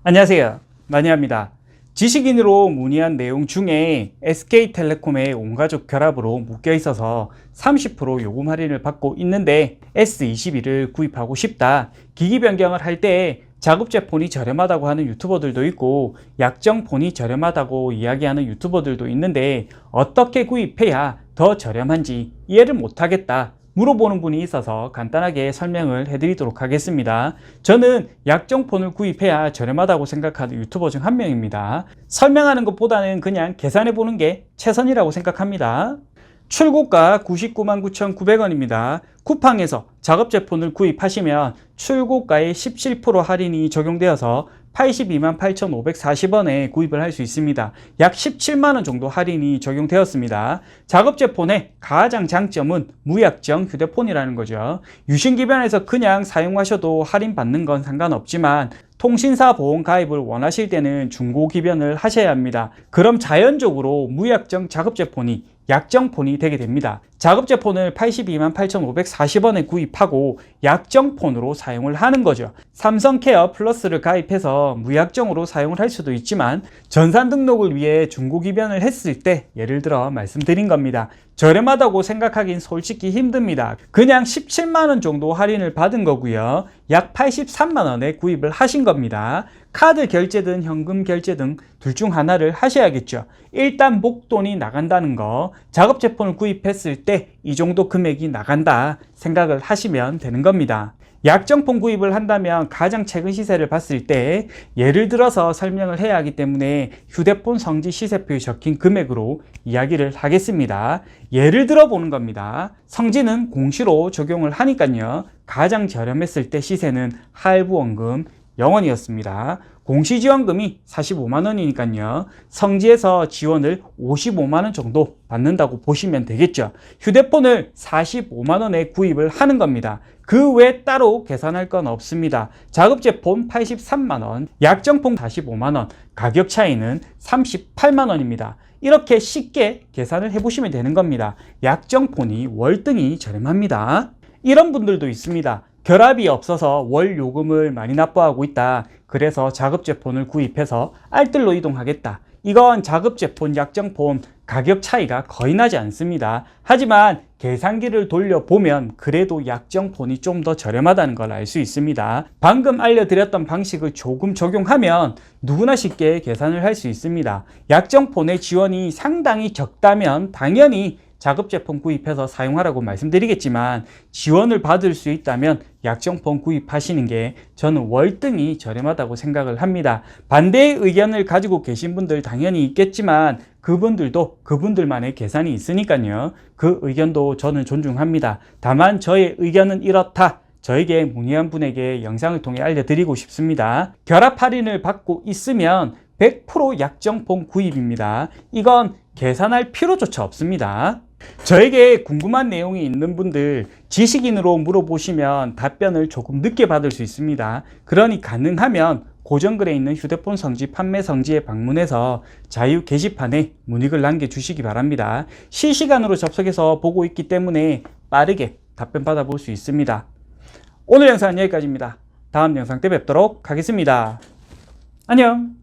안녕하세요, 마니아입니다. 지식인으로 문의한 내용 중에 SK텔레콤의 온가족 결합으로 묶여 있어서 30% 요금 할인을 받고 있는데 S22를 구입하고 싶다, 기기 변경을 할 때 자급제 폰이 저렴하다고 하는 유튜버들도 있고 약정 폰이 저렴하다고 이야기하는 유튜버들도 있는데 어떻게 구입해야 더 저렴한지 이해를 못하겠다 물어보는 분이 있어서 간단하게 설명을 해드리도록 하겠습니다. 저는 약정폰을 구입해야 저렴하다고 생각하는 유튜버 중 한 명입니다. 설명하는 것보다는 그냥 계산해 보는 게 최선이라고 생각합니다. 출고가 999,900원입니다. 쿠팡에서 작업제폰을 구입하시면 출고가의 17% 할인이 적용되어서 828,540원에 구입을 할 수 있습니다. 약 17만원 정도 할인이 적용되었습니다. 작업제폰의 가장 장점은 무약정 휴대폰이라는 거죠. 유심기변에서 그냥 사용하셔도 할인받는 건 상관없지만 통신사 보험 가입을 원하실 때는 중고기변을 하셔야 합니다. 그럼 자연적으로 무약정 작업제폰이 약정폰이 되게 됩니다. 작업제폰을 828,540원에 구입하고 약정폰으로 사용을 하는 거죠. 삼성케어 플러스를 가입해서 무약정으로 사용을 할 수도 있지만 전산 등록을 위해 중고기변을 했을 때 예를 들어 말씀드린 겁니다. 저렴하다고 생각하긴 솔직히 힘듭니다. 그냥 17만원 정도 할인을 받은 거고요. 약 83만원에 구입을 하신 겁니다. 카드 결제든 현금 결제 등 둘 중 하나를 하셔야겠죠. 일단 목돈이 나간다는 거, 작업제폰을 구입했을 때 이 정도 금액이 나간다 생각을 하시면 되는 겁니다. 약정폰 구입을 한다면 가장 최근 시세를 봤을 때 예를 들어서 설명을 해야 하기 때문에 휴대폰 성지 시세표에 적힌 금액으로 이야기를 하겠습니다. 예를 들어 보는 겁니다. 성지는 공시로 적용을 하니까요. 가장 저렴했을 때 시세는 할부원금 0원이었습니다. 공시지원금이 45만원이니까요. 성지에서 지원을 55만원 정도 받는다고 보시면 되겠죠. 휴대폰을 45만원에 구입을 하는 겁니다. 그 외에 따로 계산할 건 없습니다. 작업제폰 83만원, 약정폰 45만원, 가격 차이는 38만원입니다. 이렇게 쉽게 계산을 해보시면 되는 겁니다. 약정폰이 월등히 저렴합니다. 이런 분들도 있습니다. 결합이 없어서 월 요금을 많이 납부하고 있다. 그래서 작업제폰을 구입해서 알뜰로 이동하겠다. 이건 작업제폰, 약정폰 가격 차이가 거의 나지 않습니다. 하지만 계산기를 돌려보면 그래도 약정폰이 좀 더 저렴하다는 걸 알 수 있습니다. 방금 알려드렸던 방식을 조금 적용하면 누구나 쉽게 계산을 할 수 있습니다. 약정폰의 지원이 상당히 적다면 당연히 작업제폰 구입해서 사용하라고 말씀드리겠지만 지원을 받을 수 있다면 약정폰 구입하시는 게 저는 월등히 저렴하다고 생각을 합니다. 반대의 의견을 가지고 계신 분들 당연히 있겠지만 그분들도 그분들만의 계산이 있으니까요. 그 의견도 저는 존중합니다. 다만 저의 의견은 이렇다. 저에게 문의한 분에게 영상을 통해 알려드리고 싶습니다. 결합 할인을 받고 있으면 100% 약정폰 구입입니다. 이건 계산할 필요조차 없습니다. 저에게 궁금한 내용이 있는 분들 지식인으로 물어보시면 답변을 조금 늦게 받을 수 있습니다. 그러니 가능하면 고정글에 있는 휴대폰 성지 판매 성지에 방문해서 자유 게시판에 문의글 남겨주시기 바랍니다. 실시간으로 접속해서 보고 있기 때문에 빠르게 답변 받아볼 수 있습니다. 오늘 영상은 여기까지입니다. 다음 영상 때 뵙도록 하겠습니다. 안녕.